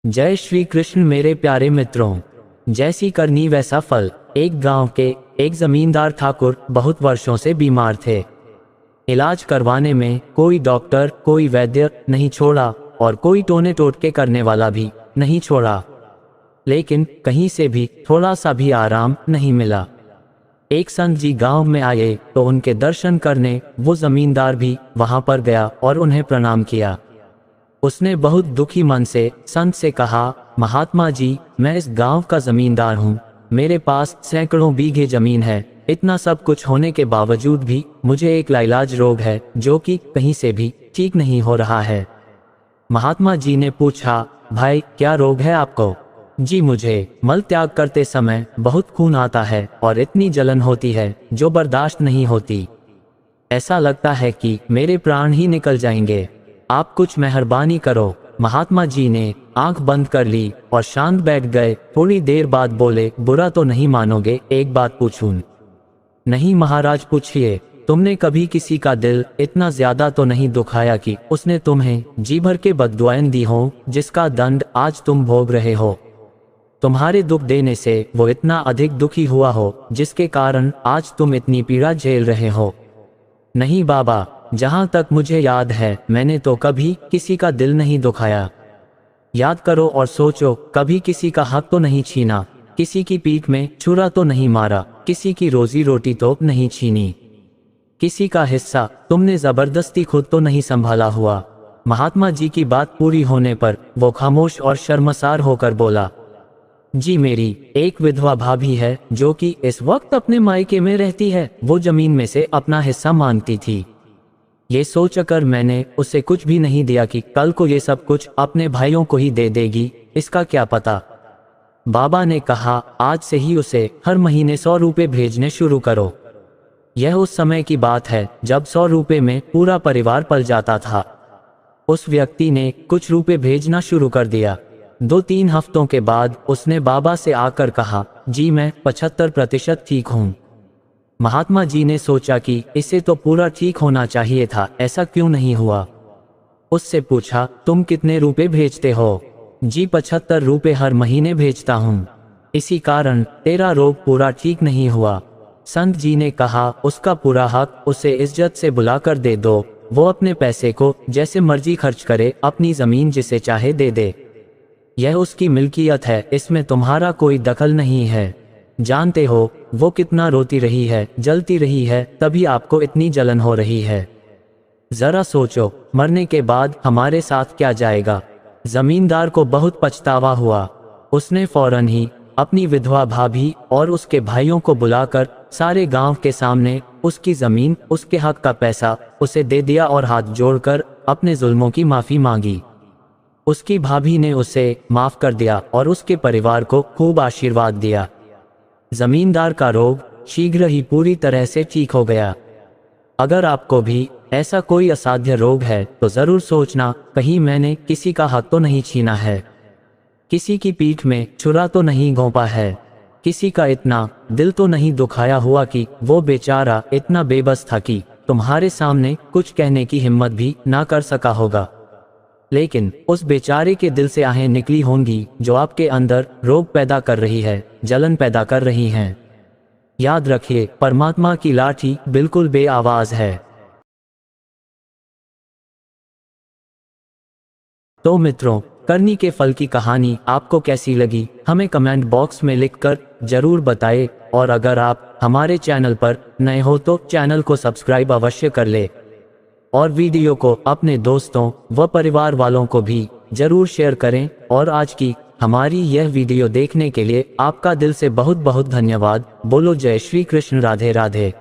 जय श्री कृष्ण मेरे प्यारे मित्रों। जैसी करनी वैसा फल। एक गांव के एक जमींदार ठाकुर बहुत वर्षों से बीमार थे। इलाज करवाने में कोई डॉक्टर कोई वैद्य नहीं छोड़ा और कोई टोने टोटके करने वाला भी नहीं छोड़ा, लेकिन कहीं से भी थोड़ा सा भी आराम नहीं मिला। एक संत जी गांव में आए तो उनके दर्शन करने वो जमींदार भी वहां पर गया और उन्हें प्रणाम किया। उसने बहुत दुखी मन से संत से कहा, महात्मा जी, मैं इस गांव का जमींदार हूँ। मेरे पास सैकड़ों बीघे जमीन है। इतना सब कुछ होने के बावजूद भी मुझे एक लाइलाज रोग है जो कि कहीं से भी ठीक नहीं हो रहा है। महात्मा जी ने पूछा, भाई क्या रोग है आपको? जी, मुझे मल त्याग करते समय बहुत खून आता है और इतनी जलन होती है जो बर्दाश्त नहीं होती। ऐसा लगता है कि मेरे प्राण ही निकल जाएंगे। आप कुछ मेहरबानी करो। महात्मा जी ने आंख बंद कर ली और शांत बैठ गए। थोड़ी देर बाद बोले, बुरा तो नहीं मानोगे, एक बात पूछूं? नहीं महाराज, पूछिए। तुमने कभी किसी का दिल इतना ज्यादा तो नहीं दुखाया कि उसने तुम्हें जी भर के बद्दुआएं दी हो, जिसका दंड आज तुम भोग रहे हो? तुम्हारे दुख देने से वो इतना अधिक दुखी हुआ हो जिसके कारण आज तुम इतनी पीड़ा झेल रहे हो? नहीं बाबा, जहाँ तक मुझे याद है मैंने तो कभी किसी का दिल नहीं दुखाया। याद करो और सोचो, कभी किसी का हक तो नहीं छीना, किसी की पीठ में छुरा तो नहीं मारा, किसी की रोजी रोटी तो नहीं छीनी, किसी का हिस्सा तुमने जबरदस्ती खुद तो नहीं संभाला हुआ। महात्मा जी की बात पूरी होने पर वो खामोश और शर्मसार होकर बोला, जी, मेरी एक विधवा भाभी है जो कि इस वक्त अपने मायके में रहती है। वो जमीन में से अपना हिस्सा मांगती थी। ये सोचकर मैंने उसे कुछ भी नहीं दिया कि कल को ये सब कुछ अपने भाइयों को ही दे देगी, इसका क्या पता। बाबा ने कहा, आज से ही उसे हर महीने 100 रुपये भेजने शुरू करो। यह उस समय की बात है जब 100 रुपये में पूरा परिवार पल जाता था। उस व्यक्ति ने कुछ रुपए भेजना शुरू कर दिया। 2-3 हफ्तों के बाद उसने बाबा से आकर कहा, जी मैं 75% ठीक हूँ। महात्मा जी ने सोचा कि इसे तो पूरा ठीक होना चाहिए था, ऐसा क्यों नहीं हुआ। उससे पूछा, तुम कितने रुपए भेजते हो? जी 75 रुपये हर महीने भेजता हूँ, इसी कारण तेरा रोग पूरा ठीक नहीं हुआ। संत जी ने कहा, उसका पूरा हक उसे इज्जत से बुलाकर दे दो। वो अपने पैसे को जैसे मर्जी खर्च करे, अपनी जमीन जिसे चाहे दे दे। यह उसकी मिल्कियत है, इसमें तुम्हारा कोई दखल नहीं है। जानते हो वो कितना रोती रही है, जलती रही है, तभी आपको इतनी जलन हो रही है। जरा सोचो, मरने के बाद हमारे साथ क्या जाएगा। जमींदार को बहुत पछतावा हुआ। उसने फौरन ही अपनी विधवा भाभी और उसके भाइयों को बुलाकर सारे गांव के सामने उसकी जमीन, उसके हक का पैसा उसे दे दिया और हाथ जोड़कर अपने जुल्मों की माफी मांगी। उसकी भाभी ने उसे माफ कर दिया और उसके परिवार को खूब आशीर्वाद दिया। जमींदार का रोग शीघ्र ही पूरी तरह से ठीक हो गया। अगर आपको भी ऐसा कोई असाध्य रोग है तो जरूर सोचना, कहीं मैंने किसी का हक तो नहीं छीना है, किसी की पीठ में छुरा तो नहीं घोंपा है, किसी का इतना दिल तो नहीं दुखाया हुआ कि वो बेचारा इतना बेबस था कि तुम्हारे सामने कुछ कहने की हिम्मत भी ना कर सका होगा। लेकिन उस बेचारे के दिल से आहें निकली होंगी जो आपके अंदर रोग पैदा कर रही है, जलन पैदा कर रही हैं। याद रखिए, परमात्मा की लाठी बिल्कुल बेआवाज है। तो मित्रों, करनी के फल की कहानी आपको कैसी लगी हमें कमेंट बॉक्स में लिखकर जरूर बताएं। और अगर आप हमारे चैनल पर नए हो तो चैनल को सब्सक्राइब अवश्य कर ले और वीडियो को अपने दोस्तों व परिवार वालों को भी जरूर शेयर करें। और आज की हमारी यह वीडियो देखने के लिए आपका दिल से बहुत बहुत धन्यवाद। बोलो जय श्री कृष्ण, राधे राधे।